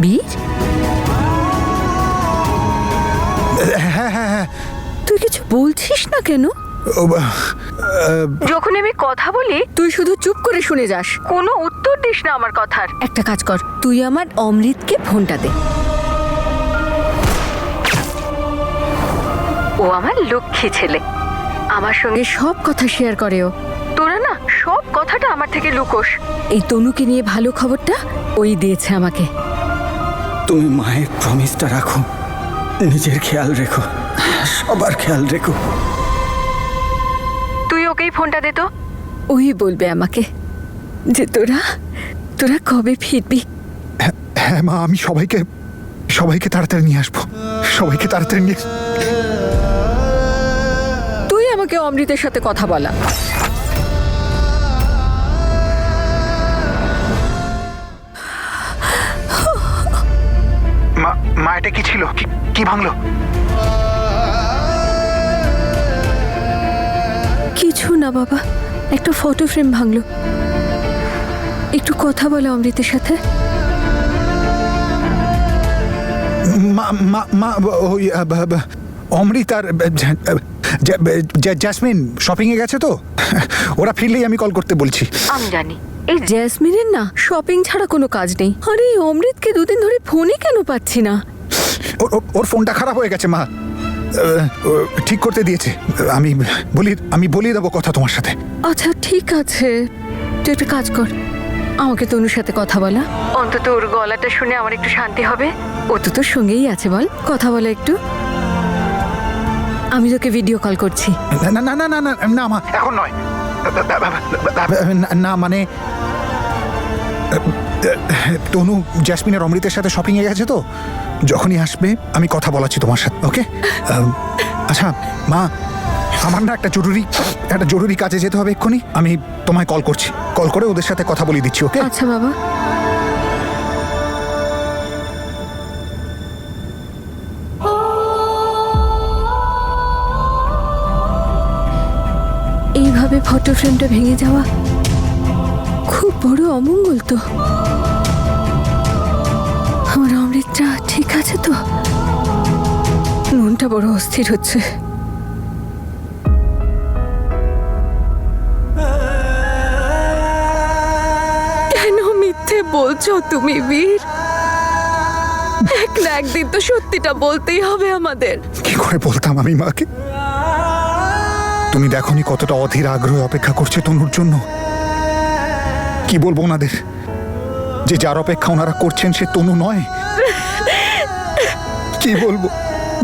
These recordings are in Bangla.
বীর, হ্যাঁ হ্যাঁ হ্যাঁ। তুই কিছু বলছিস না কেন? যখন আমি কথা বলি তুই শুধু চুপ করে শুনে যাস, কোনো উত্তর দিস না আমার কথার। একটা কাজ কর, তুই আমার অমৃতকে ফোনটা দে। ও আমার লক্ষ্মী ছেলে, আমার সঙ্গে সব কথা শেয়ার করে ও। তোরা না সব কথাটা আমার থেকে লুকোস। এই তনুকে নিয়ে ভালো খবরটা ওই দিয়েছে আমাকে। তুমি মায়ের প্রমিসটা রাখো, নিজের খেয়াল রেখো, সবার খেয়াল রেখো। তুই ওকেই ফোনটা দে তো, ওই বলবে আমাকে যে তোরা তোরা কবে ফিরবি। হ্যাঁ মা, আমি সবাইকে তাড়াতাড়ি নিয়ে আসবো, সবাইকে তাড়াতাড়ি নিয়ে। তুই আমাকে অমৃতের সাথে কথা বলা। মা এটা কি ছিল? কি ভাঙলো? কিছু না বাবা, একটা ফটো ফ্রেম ভাঙলো। একটু কথা বলো অমৃতের সাথে। অমৃত আর জ্যাসমিন শপিং এ গেছে তো, ওরা ফিরলেই আমি কল করতে বলছি। আমি জানি এই জ্যাসমিনের না শপিং ছাড়া কোনো কাজ নেই। আরে এই অমৃতকে দুদিন ধরে ফোনই কেন পাচ্ছি না? ওর ফোনটা খারাপ হয়ে গেছে মা, ঠিক করতে দিয়েছে। আমি বলি দেবো কথা তোমার সাথে। আচ্ছা ঠিক আছে, তুই একটা কাজ কর, আমাকে তনুর সাথে কথা বলা। অন্তত ওর গলাটা শুনে আমার একটু শান্তি হবে। ও তো তোর সঙ্গেই আছে, বল কথা বলা একটু। আমি তোকে ভিডিও কল করছি। না না না না না না মা, এখন নয়। না মানে তনু জ্যাসমিনের অমৃতের সাথে শপিং এ গেছে তো, যখনই আসবে আমি কথা বলাচ্ছি তোমার সাথে, ওকে? আচ্ছা মা, আমার না একটা জরুরি কাজে যেতে হবে এক্ষুনি। আমি তোমায় কল করছি, কল করে ওদের সাথে কথা বলিয়ে দিচ্ছি, ওকে? আচ্ছা বাবা। এইভাবে ফটো ফ্রেমটা ভেঙে যাওয়া খুব বড় অমঙ্গল তো। আমার অমৃতটা ঠিক আছে তো? মনটা বড় অস্থির হচ্ছে। কেন মিথ্যে বলছো তুমি বীর? এক না একদিন তো সত্যিটা বলতেই হবে আমাদের। কি করে বলতাম আমি মাকে? তুমি দেখোনি কতটা অধীর আগ্রহে অপেক্ষা করছে তনুর জন্য। কি বলবো ওনাদের, যে যার অপেক্ষা ওনারা করছেন সে তনু নয়? কি বলবো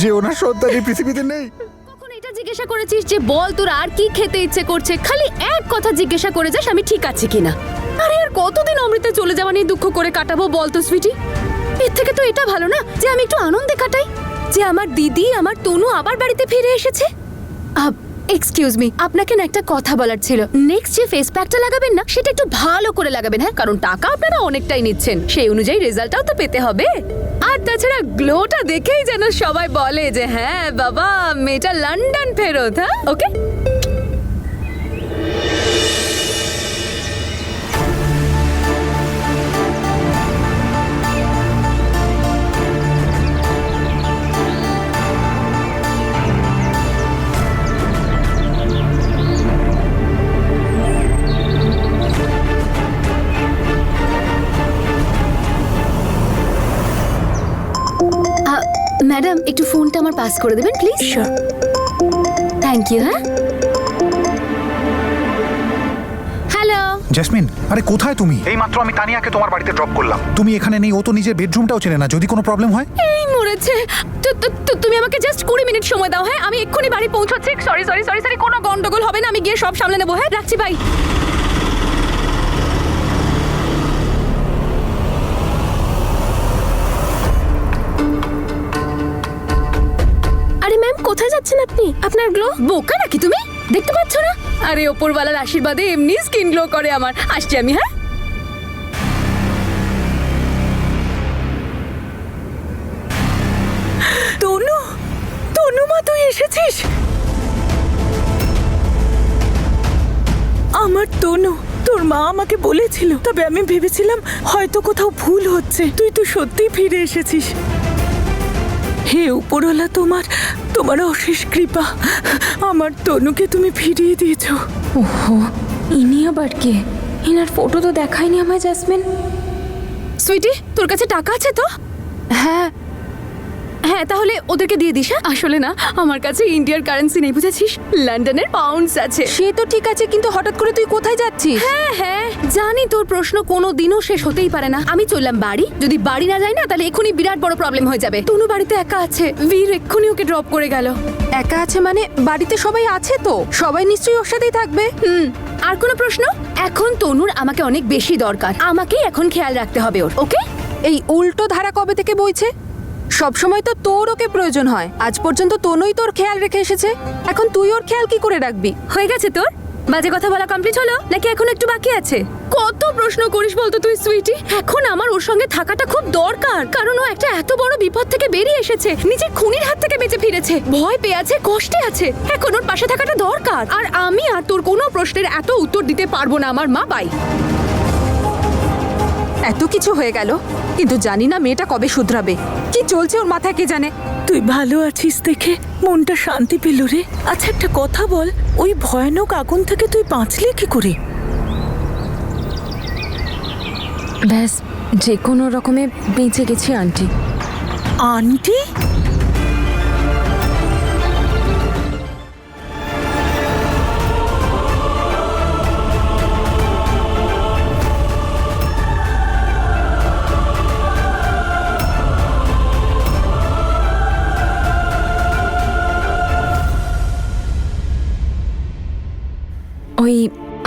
যে ওনার সন্তান এই পৃথিবীতে নেই? কখন এটা জিজ্ঞাসা করেছিস যে বল তোর আর কি খেতে ইচ্ছে করছে? খালি এক কথা জিজ্ঞাসা করে যাস আমি ঠিক আছি কিনা। আরে আর কতদিন অমৃতে চলে যাওয়া নিয়ে দুঃখ করে কাটাবো বল তো সুইটি? এর থেকে তো এটা ভালো না যে আমি একটু আনন্দে কাটাই, যে আমার দিদি আমার তনু আবার বাড়িতে ফিরে এসেছে। এক্সকিউজ মি, আপনাকে না একটা কথা বলার ছিল। নেক্সট যে ফেস প্যাকটা লাগাবেন না সেটা একটু ভালো করে লাগাবেন, হ্যাঁ? কারণ টাকা আপনারা অনেকটাই নিচ্ছেন, সেই অনুযায়ী রেজাল্টটাও তো পেতে হবে। আর তাছাড়া গ্লোটা দেখেই যেন সবাই বলে যে হ্যাঁ বাবা মেয়েটা লন্ডন ফেরত। হ্যাঁ ওকে। ম্যাডাম একটু ফোনটা আমার পাস করে দেবেন প্লিজ। শিওর। Thank you. হ্যাঁ হ্যালো জ্যাসমিন, আরে কোথায় তুমি? এইমাত্র আমি তানিয়াকে তোমার বাড়িতে ড্রপ করলাম। তুমি এখানে নেই, ও তো নিজের বেডরুমটাও চেনে না। যদি কোনো প্রবলেম হয়? এই মরেছে। তুমি আমাকে জাস্ট 20 মিনিট সময় দাও, হ্যাঁ? আমি এক্ষুনি বাড়ি পৌঁছাচ্ছি। সরি সরি সরি সরি, কোনো গন্ডগোল হবে না, আমি গিয়ে সব সামলে নেবো। হ্যাঁ রাখছি, বাই। আরে ম্যাম কোথায় যাচ্ছেন আপনি? আপনার গ্লো বোকা নাকি তুমি? দেখতে পাচ্ছ না? আরে ওপরওয়ালার আশীর্বাদে এমনি স্কিন গ্লো করে আমার। আসছি আমি, হ্যাঁ? তনু মা, তুই এসেছিস? আমার তনু, তোর তোর মা আমাকে বলেছিল, তবে আমি ভেবেছিলাম হয়তো কোথাও ভুল হচ্ছে। তুই তো সত্যিই ফিরে এসেছিস। হে উপরওয়ালা, তোমার অশেষ কৃপা। আমার তনুকে তুমি ফিরিয়ে দিয়েছো। ওহো, ইনি আবার কে? ইনার ফটো তো দেখায়নি আমায় জাসমিন। সুইটি, তোর কাছে টাকা আছে তো? হ্যাঁ, হ্যাঁ, তাহলে ওদেরকে দিয়ে দিস। হ্যাঁ? আসলে না, আমার কাছে ইন্ডিয়ার কারেন্সি নেই, বুঝেছিস? লন্ডনের পাউন্ডস আছে। সে তো ঠিক আছে, কিন্তু হঠাৎ করে তুই কোথায় যাচ্ছিস? হ্যাঁ হ্যাঁ, জানি তোর প্রশ্ন কোনো দিনও শেষ হতেই পারে না। আমি চললাম বাড়ি। যদি বাড়ি না যাই না, তাহলে এক্ষুনি বিরাট বড় প্রবলেম হয়ে যাবে। তনু বাড়িতে একা আছে, বীর এক্ষুনি ওকে ড্রপ করে গেল। একা আছে মানে? বাড়িতে সবাই আছে তো, সবাই নিশ্চয়ই ওর সাথেই থাকবে। আর কোনো প্রশ্ন? এখন তনুর আমাকে অনেক বেশি দরকার, আমাকেই এখন খেয়াল রাখতে হবে ওর, ওকে? এই উল্টো ধারা কবে থেকে বইছে? সবসময় তো তোর ওকে প্রয়োজন হয়, আজ পর্যন্ত তনুই তোর খেয়াল রেখে এসেছে, এখন তুই ওর খেয়াল কি করে রাখবি? হয়ে গেছে তোর? বাজে কথা বলা কমপ্লিট হলো নাকি এখন একটু বাকি আছে? কত প্রশ্ন করিস বলতো তুই সুইটি। এখন আমার ওর সঙ্গে থাকাটা খুব দরকার, কারণ ও একটা এত বড় বিপদ থেকে বেরিয়ে এসেছে, নিজের খুনির হাত থেকে বেঁচে ফিরেছে, ভয় পেয়ে আছে, কষ্টে আছে। এখন ওর পাশে থাকাটা দরকার। আর আমি আর তোর কোনো প্রশ্নের এত উত্তর দিতে পারবো না, আমার মা। বাই। এত কিছু হয়ে গেল, কিন্তু জানি না মেয়েটা কবে শুধরাবে। কি চলছে ওর মাথায় কে জানে। তুই ভালো আছিস দেখে মনটা শান্তি পেল রে। আচ্ছা একটা কথা বল, ওই ভয়ানক আগুন থেকে তুই বাঁচলি কি করে? ব্যাস, যে কোনো রকমে বেঁচে গেছি আন্টি। আন্টি? ওই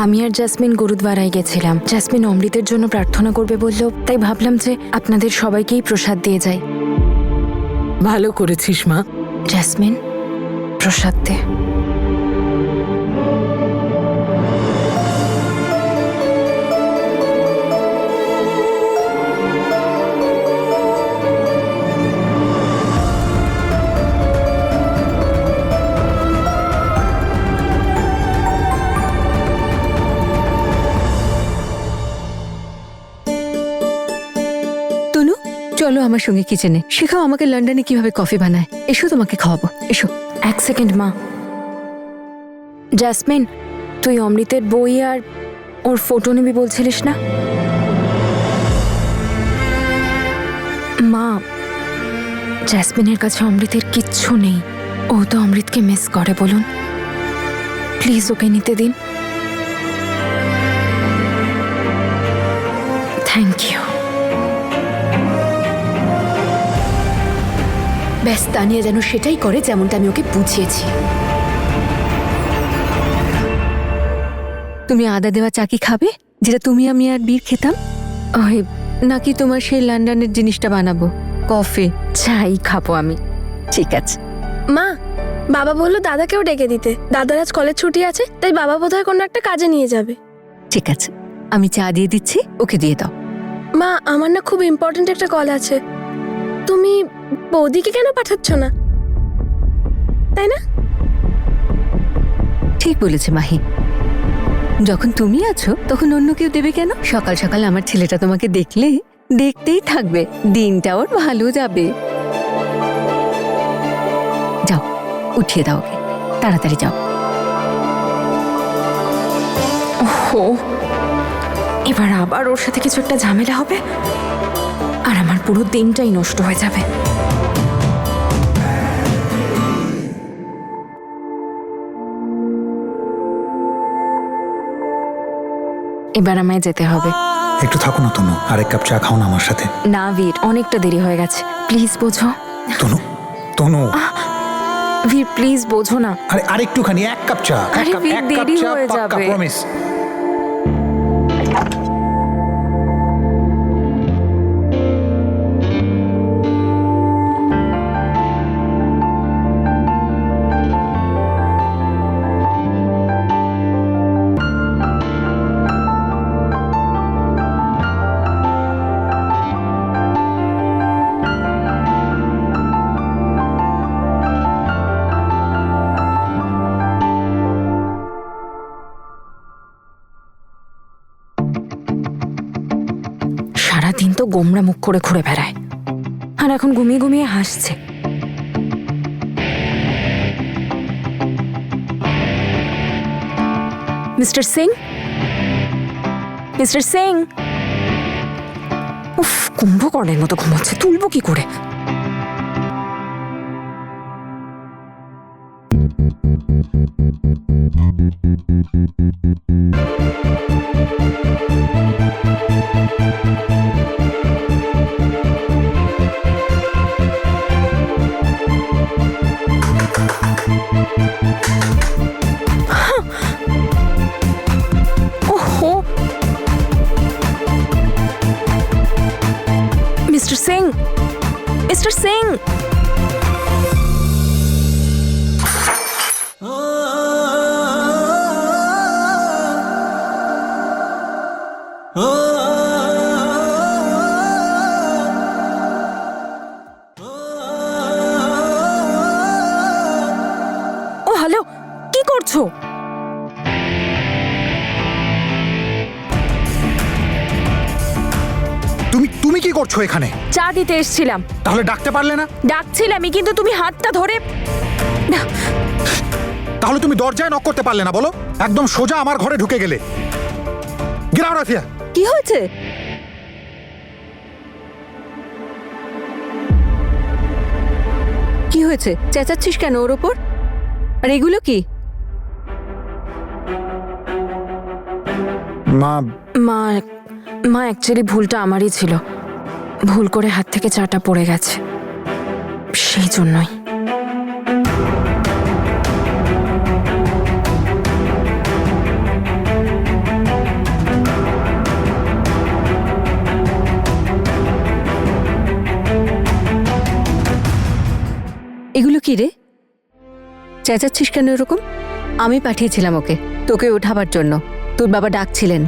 আমি আর জাসমিন গুরুদ্বারায় গেছিলাম। জাসমিন অমৃতের জন্য প্রার্থনা করবে বলল, তাই ভাবলাম যে আপনাদের সবাইকেই প্রসাদ দিয়ে যাই। ভালো করেছিস মা। জাসমিন, প্রসাদ দে। তনু, চলো আমার সঙ্গে কিচেনে, শেখাও আমাকে লন্ডনে কিভাবে কফি বানায়। এসো, তোমাকে খাওয়াবো, এসো। এক সেকেন্ড মা। জাসমিন, তুই অমৃতের বই আর ওর ফটো নিবি বলছিলিস না? মা, জাসমিনের কাছে অমৃতের কিচ্ছু নেই। ও তো অমৃতকে মিস করে, বলুন প্লিজ ওকে নিতে দিন। Thank you. ব্যাস, তানিয়া যেন সেটাই করে যেমনটা আমি ওকে বুঝিয়েছি। তুমি আদা দেওয়া চা কি খাবে, যেটা তুমি আমি আর বীর খেতাম? ওই, নাকি তোমার সেই লন্ডনের জিনিসটা বানাবো? কফি চাই খাবো আমি। ঠিক আছে। মা, বাবা বললো দাদাকেও ডেকে দিতে। দাদার আজ কলেজ ছুটি আছে, তাই বাবা বোধহয় কোনো একটা কাজে নিয়ে যাবে। ঠিক আছে, আমি চা দিয়ে দিচ্ছি, ওকে দিয়ে দাও। মা, আমার না খুব ইম্পর্ট্যান্ট একটা কল আছে। তুমি বৌদিকে কেন পাঠাচ্ছ না, তাই না? ঠিক বলেছে মাহি, যখন তুমি আছো তখন অন্য কেউ দেবে কেন? সকাল সকাল আমার ছেলেটা তোমাকে দেখলে দেখতেই থাকবে, দিনটা ওর ভালো যাবে। যাও, উঠিয়ে দাও ওকে, তাড়াতাড়ি যাও। ওহো, এবার আবার ওর সাথে কিছু একটা ঝামেলা হবে আর আমার পুরো দিনটাই নষ্ট হয়ে যাবে। এবার আমায় যেতে হবে। একটু থাকো না তনু, আরেক কাপ চা খাও না আমার সাথে। না বীর, অনেকটা দেরি হয়ে গেছে, প্লিজ বোঝো। তনু, তনু, বীর প্লিজ বোঝো না। আরে আরেকটুখানি, এক কাপ চা, আরে বীর, দেরি হয়ে যাবে। প্রমিস। সারাদিন তো গোমরা মুখ করে ঘুরে বেড়ায়, আর এখন ঘুমিয়ে ঘুমিয়ে হাসছে। Mister Singh, mister Singh. উফ, কুম্ভকর্ণের মতো ঘুমাচ্ছে, তুলবো কি করে? ওহো, মিস্টার সিং, মিস্টার সিং। ও হ্যালো, কি করছো? তুমি কি করছো এখানে? চা দিতে এসেছিলাম। তাহলে ডাকতে পারলে না? ডাকছিলামই, কিন্তু তুমি হাতটা ধরে। তাহলে তুমি দরজায় নক করতে পারলে না বলো? একদম সোজা আমার ঘরে ঢুকে গেলে। গিরাও রাফিয়া। কি হয়েছে? কি হয়েছে? চেঁচাচ্ছিস কেন ওর ওপর? আর এগুলো কি? মা, মা মা অ্যাকচুয়ালি ভুলটা আমারই ছিল। ভুল করে হাত থেকে চাটা পড়ে গেছে, সেই জন্যই। এগুলো কি রে? চেঁচাচ্ছিস কেন এরকম? আমি পাঠিয়েছিলাম ওকে তোকে ওঠাবার জন্য। তোর বাবা ডাকছিলেন,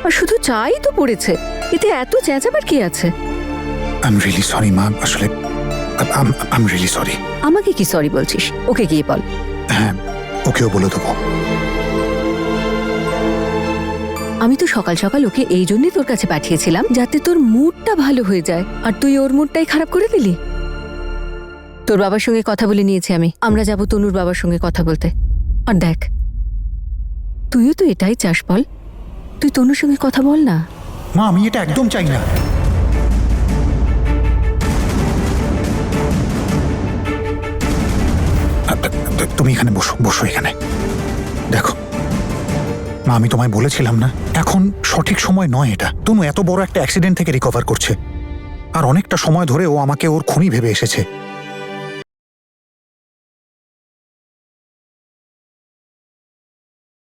আর শুধু চাই তো পড়েছে, এতে এত চেঁচাবার কি আছে? আই এম রিয়েলি সরি মা, আসলে আই এম রিয়েলি সরি। আমাকে কি সরি বলছিস? ওকে গিয়ে বল। হ্যাঁ, ওকেও বলে দেবো। আমি তো সকাল সকাল ওকে এই জন্যই তোর কাছে পাঠিয়েছিলাম, যাতে তোর মুডটা ভালো হয়ে যায়, আর তুই ওর মুডটাই খারাপ করে দিলি। তোর বাবার সঙ্গে কথা বলে নিয়েছি আমি, আমরা যাব তনুর বাবার সঙ্গে কথা বলতে। আর দেখ, তুইও তো এটাই চাস, বল? তুই তনুর সঙ্গে কথা বল না। মা, আমি এটা একদম চাই না। তুমি এখানে বসো, বসো এখানে। দেখো মা, আমি তোমায় বলেছিলাম না, এখন সঠিক সময় নয় এটা। তনু এত বড় একটা অ্যাক্সিডেন্ট থেকে রিকভার করছে, আর অনেকটা সময় ধরে ও আমাকে ওর খুনি ভেবে এসেছে।